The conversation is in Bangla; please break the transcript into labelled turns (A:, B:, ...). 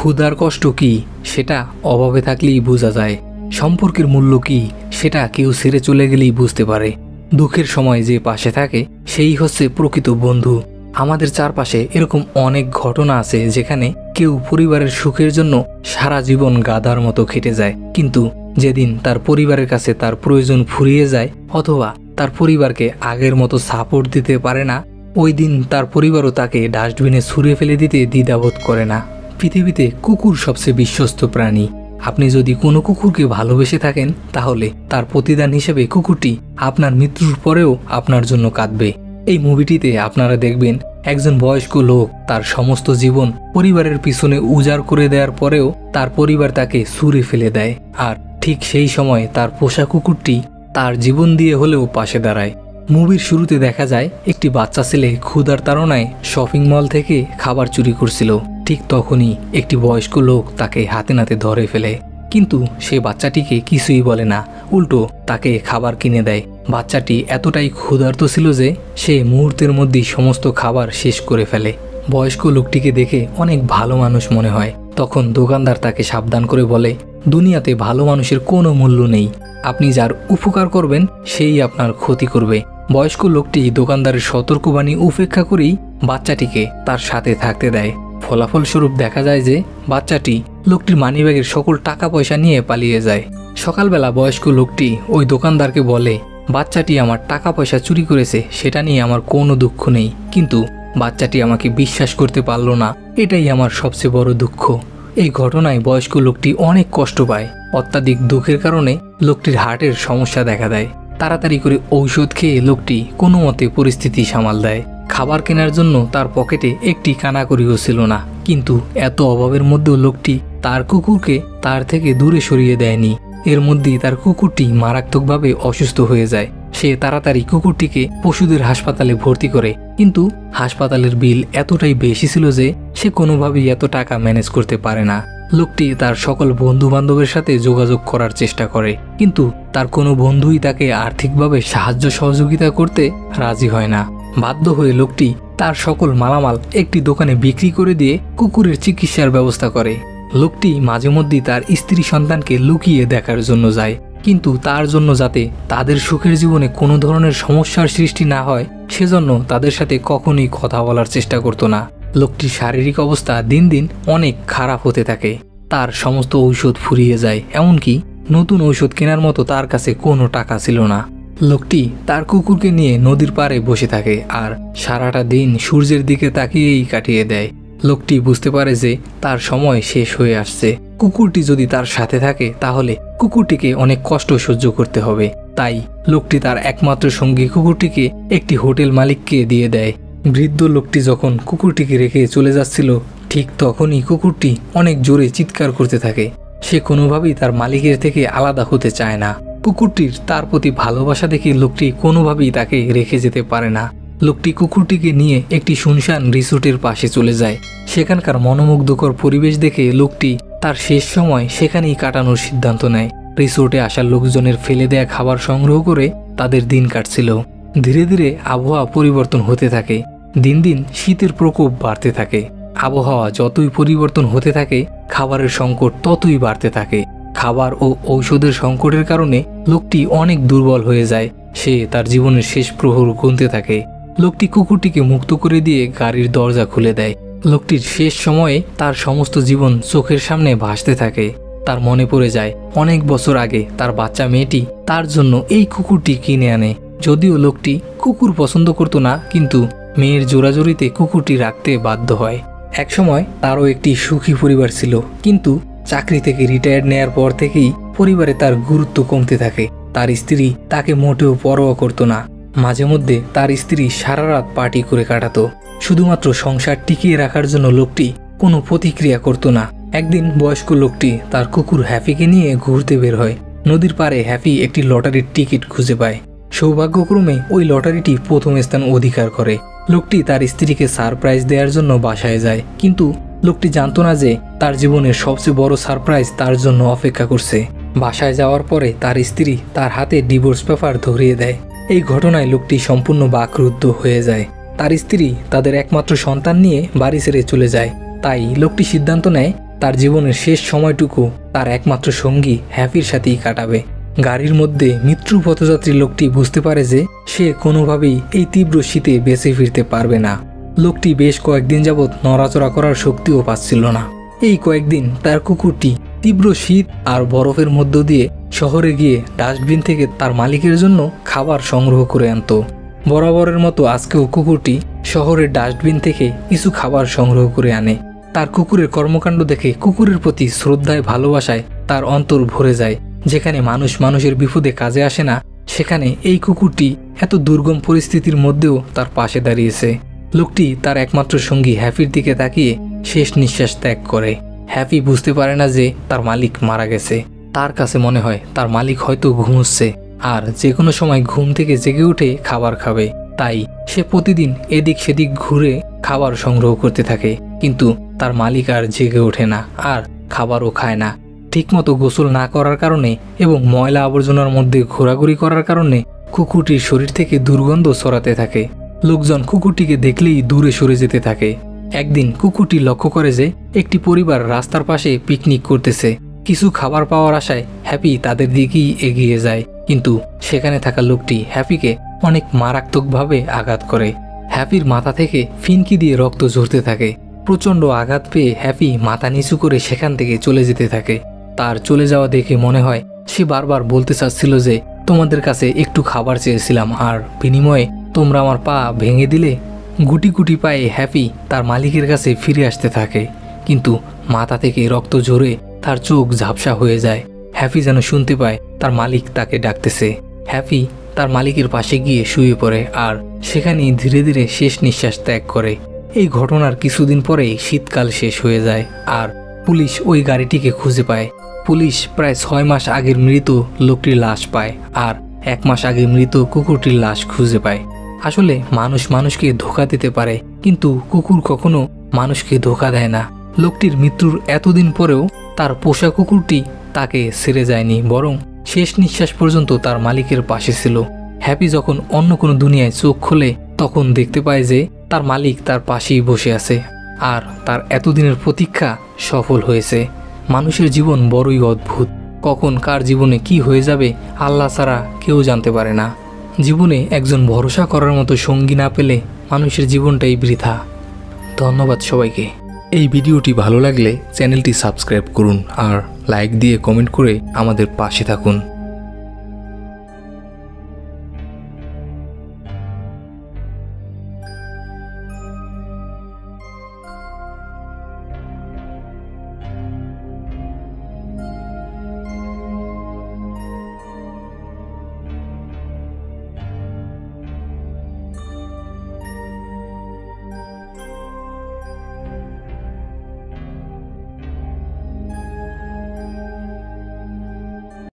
A: ক্ষুধার কষ্ট কি সেটা অভাবে থাকলেই বোঝা যায়। সম্পর্কের মূল্য কি সেটা কেউ ছেড়ে চলে গেলেই বুঝতে পারে। দুঃখের সময় যে পাশে থাকে সেই হচ্ছে প্রকৃত বন্ধু। আমাদের চারপাশে এরকম অনেক ঘটনা আছে যেখানে কেউ পরিবারের সুখের জন্য সারা জীবন গাধার মতো খেটে যায়, কিন্তু যেদিন তার পরিবারের কাছে তার প্রয়োজন ফুরিয়ে যায় অথবা তার পরিবারকে আগের মতো সাপোর্ট দিতে পারে না, ওই দিন তার পরিবারও তাকে ডাস্টবিনে ছুঁড়ে ফেলে দিতে দ্বিধাবোধ করে না। পৃথিবীতে কুকুর সবচেয়ে বিশ্বস্ত প্রাণী। আপনি যদি কোনো কুকুরকে ভালোবেসে থাকেন তাহলে তার প্রতিদান হিসেবে কুকুরটি আপনার মৃত্যুর পরেও আপনার জন্য কাঁদবে। এই মুভিটিতে আপনারা দেখবেন একজন বয়স্ক লোক তার সমস্ত জীবন পরিবারের পিছনে উজাড় করে দেওয়ার পরেও তার পরিবার তাকে ছুঁড়ে ফেলে দেয়, আর ঠিক সেই সময় তার পোষা কুকুরটি তার জীবন দিয়ে হলেও পাশে দাঁড়ায়। মুভির শুরুতে দেখা যায় একটি বাচ্চা ছেলে ক্ষুধার তাড়নায় শপিং মল থেকে খাবার চুরি করছিল। ঠিক তখনই একটি বয়স্ক লোক তাকে হাতে নাতে ধরে ফেলে, কিন্তু সে বাচ্চাটিকে কিছুই বলে না, উল্টো তাকে খাবার কিনে দেয়। বাচ্চাটি এতটাই ক্ষুধার্ত ছিল যে সে মুহূর্তের মধ্যেই সমস্ত খাবার শেষ করে ফেলে। বয়স্ক লোকটিকে দেখে অনেক ভালো মানুষ মনে হয়। তখন দোকানদার তাকে সাবধান করে বলে, দুনিয়াতে ভালো মানুষের কোনো মূল্য নেই, আপনি যার উপকার করবেন সেই আপনার ক্ষতি করবে। বয়স্ক লোকটি দোকানদারের সতর্কবাণী উপেক্ষা করেই বাচ্চাটিকে তার সাথে থাকতে দেয়। ফলাফলস্বরূপ দেখা যায় যে বাচ্চাটি লোকটির মানিব্যাগের সকল টাকা পয়সা নিয়ে পালিয়ে যায়। সকালবেলা বয়স্ক লোকটি ওই দোকানদারকে বলে, বাচ্চাটি আমার টাকা পয়সা চুরি করেছে, সেটা নিয়ে আমার কোনো দুঃখ নেই, কিন্তু বাচ্চাটি আমাকে বিশ্বাস করতে পারল না, এটাই আমার সবচেয়ে বড় দুঃখ। এই ঘটনায় বয়স্ক লোকটি অনেক কষ্ট পায়। অত্যাধিক দুঃখের কারণে লোকটির হার্টের সমস্যা দেখা দেয়। তাড়াতাড়ি করে ঔষধ খেয়ে লোকটি কোনো মতে পরিস্থিতি সামাল দেয়। খাবার কেনার জন্য তার পকেটে একটি কানাকড়িও ছিল না, কিন্তু এত অভাবের মধ্যেও লোকটি তার কুকুরকে তার থেকে দূরে সরিয়ে দেয়নি। এর মধ্যেই তার কুকুরটি মারাত্মকভাবে অসুস্থ হয়ে যায়। সে তাড়াতাড়ি কুকুরটিকে পশুদের হাসপাতালে ভর্তি করে, কিন্তু হাসপাতালের বিল এতটাই বেশি ছিল যে সে কোনোভাবেই এত টাকা ম্যানেজ করতে পারে না। লোকটি তার সকল বন্ধু বান্ধবের সাথে যোগাযোগ করার চেষ্টা করে, কিন্তু তার কোনো বন্ধুই তাকে আর্থিকভাবে সাহায্য সহযোগিতা করতে রাজি হয় না। বাধ্য হয়ে লোকটি তার সকল মালামাল একটি দোকানে বিক্রি করে দিয়ে কুকুরের চিকিৎসার ব্যবস্থা করে। লোকটি মাঝে মধ্যেই তার স্ত্রী সন্তানকে লুকিয়ে দেখার জন্য যায়, কিন্তু তার জন্য যাতে তাদের সুখের জীবনে কোনো ধরনের সমস্যার সৃষ্টি না হয় সেজন্য তাদের সাথে কখনোই কথা বলার চেষ্টা করত না। লোকটির শারীরিক অবস্থা দিন দিন অনেক খারাপ হতে থাকে। তার সমস্ত ঔষধ ফুরিয়ে যায়, এমনকি নতুন ঔষধ কেনার মতো তার কাছে কোনো টাকা ছিল না। লোকটি তার কুকুরকে নিয়ে নদীর পাড়ে বসে থাকে আর সারাটা দিন সূর্যের দিকে তাকিয়েই কাটিয়ে দেয়। লোকটি বুঝতে পারে যে তার সময় শেষ হয়ে আসছে। কুকুরটি যদি তার সাথে থাকে তাহলে কুকুরটিকে অনেক কষ্ট সহ্য করতে হবে। তাই লোকটি তার একমাত্র সঙ্গী কুকুরটিকে একটি হোটেল মালিককে দিয়ে দেয়। বৃদ্ধ লোকটি যখন কুকুরটিকে রেখে চলে যাচ্ছিল ঠিক তখনই কুকুরটি অনেক জোরে চিৎকার করতে থাকে। সে কোনোভাবেই তার মালিকের থেকে আলাদা হতে চায় না। কুকুরটির তার প্রতি ভালোবাসা দেখে লোকটি কোনোভাবেই তাকে রেখে যেতে পারে না। লোকটি কুকুরটিকে নিয়ে একটি শুনশান রিসোর্টের পাশে চলে যায়। সেখানকার মনোমুগ্ধকর পরিবেশ দেখে লোকটি তার শেষ সময় সেখানেই কাটানোর সিদ্ধান্ত নেয়। রিসোর্টে আসা লোকজনের ফেলে দেয়া খাবার সংগ্রহ করে তাদের দিন কাটছিল। ধীরে ধীরে আবহাওয়া পরিবর্তন হতে থাকে। দিন দিন শীতের প্রকোপ বাড়তে থাকে। আবহাওয়া যতই পরিবর্তন হতে থাকে খাবারের সংকট ততই বাড়তে থাকে। খাবার ও ঔষধের সংকটের কারণে লোকটি অনেক দুর্বল হয়ে যায়। সে তার জীবনের শেষ প্রহর গুনতে থাকে। লোকটি কুকুরটিকে মুক্ত করে দিয়ে গাড়ির দরজা খুলে দেয়। লোকটির শেষ সময়ে তার সমস্ত জীবন চোখের সামনে ভাসতে থাকে। তার মনে পড়ে যায় অনেক বছর আগে তার বাচ্চা মেয়েটি তার জন্য এই কুকুরটি কিনে আনে। যদিও লোকটি কুকুর পছন্দ করত না, কিন্তু মেয়ের জোরাজোরিতে কুকুরটি রাখতে বাধ্য হয়। একসময় তারও একটি সুখী পরিবার ছিল, কিন্তু চাকরি থেকে রিটায়ার নেয়ার পর থেকেই পরিবারে তার গুরুত্ব কমতে থাকে। তার স্ত্রী তাকে মোটেও পরোয়া করত না। মাঝে মধ্যে তার স্ত্রী সারা রাত পার্টি করে কাটাতো। শুধুমাত্র সংসার টিকিয়ে রাখার জন্য লোকটি কোনো প্রতিক্রিয়া করত না। একদিন বয়স্ক লোকটি তার কুকুর হ্যাপিকে নিয়ে ঘুরতে বের হয়। নদীর পাড়ে হ্যাপি একটি লটারির টিকিট খুঁজে পায়। সৌভাগ্যক্রমে ওই লটারিটি প্রথম স্থান অধিকার করে। লোকটি তার স্ত্রীকে সারপ্রাইজ দেওয়ার জন্য বাসায় যায়, কিন্তু লোকটি জানতো না যে তার জীবনের সবচেয়ে বড় সারপ্রাইজ তার জন্য অপেক্ষা করছে। বাসায় যাওয়ার পরে তার স্ত্রী তার হাতে ডিভোর্স পেপার ধরিয়ে দেয়। এই ঘটনায় লোকটি সম্পূর্ণ বাকরুদ্ধ হয়ে যায়। তার স্ত্রী তাদের একমাত্র সন্তান নিয়ে বাড়ি ছেড়ে চলে যায়। তাই লোকটি সিদ্ধান্ত নেয় তার জীবনের শেষ সময়টুকু তার একমাত্র সঙ্গী হ্যাপির সাথেই কাটাবে। গাড়ির মধ্যে মৃত্যু পথযাত্রী লোকটি বুঝতে পারে যে সে কোনোভাবেই এই তীব্র শীতে বেঁচে ফিরতে পারবে না। লোকটি বেশ কয়েকদিন যাবৎ নড়াচড়া করার শক্তিও পাচ্ছিল না। এই কয়েকদিন তার কুকুরটি তীব্র শীত আর বরফের মধ্য দিয়ে শহরে গিয়ে ডাস্টবিন থেকে তার মালিকের জন্য খাবার সংগ্রহ করে আনত। বরাবরের মতো আজকেও কুকুরটি শহরের ডাস্টবিন থেকে কিছু খাবার সংগ্রহ করে আনে। তার কুকুরের কর্মকাণ্ড দেখে কুকুরের প্রতি শ্রদ্ধায় ভালোবাসায় তার অন্তর ভরে যায়। যেখানে মানুষ মানুষের বিপদে কাজে আসে না, সেখানে এই কুকুরটি এত দুর্গম পরিস্থিতির মধ্যেও তার পাশে দাঁড়িয়েছে। লোকটি তার একমাত্র সঙ্গী হ্যাপির দিকে তাকিয়ে শেষ নিঃশ্বাস ত্যাগ করে। হ্যাপি বুঝতে পারে না যে তার মালিক মারা গেছে। তার কাছে মনে হয় তার মালিক হয়তো ঘুমোচ্ছে আর যে কোনো সময় ঘুম থেকে জেগে উঠে খাবার খাবে। তাই সে প্রতিদিন এদিক সেদিক ঘুরে খাবার সংগ্রহ করতে থাকে, কিন্তু তার মালিক আর জেগে ওঠে না আর খাবারও খায় না। ঠিকমতো গোসল না করার কারণে এবং ময়লা আবর্জনার মধ্যে ঘোরাঘুরি করার কারণে কুকুরটির শরীর থেকে দুর্গন্ধ ছড়াতে থাকে। লোকজন কুকুরটিকে দেখলেই দূরে সরে যেতে থাকে। একদিন কুকুরটি লক্ষ্য করে যে একটি পরিবার রাস্তার পাশে পিকনিক করতেছে। কিছু খাবার পাওয়ার আশায় হ্যাপি তাদের দিকেই এগিয়ে যায়, কিন্তু সেখানে থাকা লোকটি হ্যাপিকে অনেক মারাত্মকভাবে আঘাত করে। হ্যাপির মাথা থেকে ফিনকি দিয়ে রক্ত ঝরতে থাকে। প্রচণ্ড আঘাত পেয়ে হ্যাপি মাথা নিচু করে সেখান থেকে চলে যেতে থাকে। তার চলে যাওয়া দেখে মনে হয় সে বারবার বলতে চাচ্ছিল যে তোমাদের কাছে একটু খাবার চেয়েছিলাম আর বিনিময়ে তোমরা আমার পা ভেঙে দিলে। গুটি গুটি পায়ে হ্যাপি তার মালিকের কাছে ফিরে আসতে থাকে, কিন্তু মাথা থেকে রক্ত ঝরে তার চোখ ঝাপসা হয়ে যায়। হ্যাপি যেন শুনতে পায় তার মালিক তাকে ডাকতেছে। হ্যাপি তার মালিকের পাশে গিয়ে শুয়ে পড়ে আর সেখানেই ধীরে ধীরে শেষ নিঃশ্বাস ত্যাগ করে। এই ঘটনার কিছুদিন পরেই শীতকাল শেষ হয়ে যায় আর পুলিশ ওই গাড়িটিকে খুঁজে পায়। পুলিশ প্রায় 6 মাস আগের মৃত লোকটির লাশ পায় আর 1 মাস আগে মৃত কুকুরটির লাশ খুঁজে পায়। আসলে মানুষ মানুষকে ধোঁকা দিতে পারে, কিন্তু কুকুর কখনো মানুষকে ধোঁকা দেয় না। লোকটির মৃত্যুর এতদিন পরেও তার পোষা কুকুরটি তাকে ছেড়ে যায়নি, বরং শেষ নিঃশ্বাস পর্যন্ত তার মালিকের পাশে ছিল। হ্যাপি যখন অন্য কোনো দুনিয়ায় চোখ খোলে তখন দেখতে পায় যে তার মালিক তার পাশেই বসে আছে আর তার এতদিনের প্রতীক্ষা সফল হয়েছে। মানুষের জীবন বড়ই অদ্ভুত। কখন কার জীবনে কি হয়ে যাবে আল্লাহ ছাড়া কেউ জানতে পারে না। জীবনে একজন ভরসা করার মতো সঙ্গী না পেলে মানুষের জীবনটাই বৃথা। ধন্যবাদ সবাইকে। এই ভিডিওটি ভালো লাগলে চ্যানেলটি সাবস্ক্রাইব করুন আর লাইক দিয়ে কমেন্ট করে আমাদের পাশে থাকুন।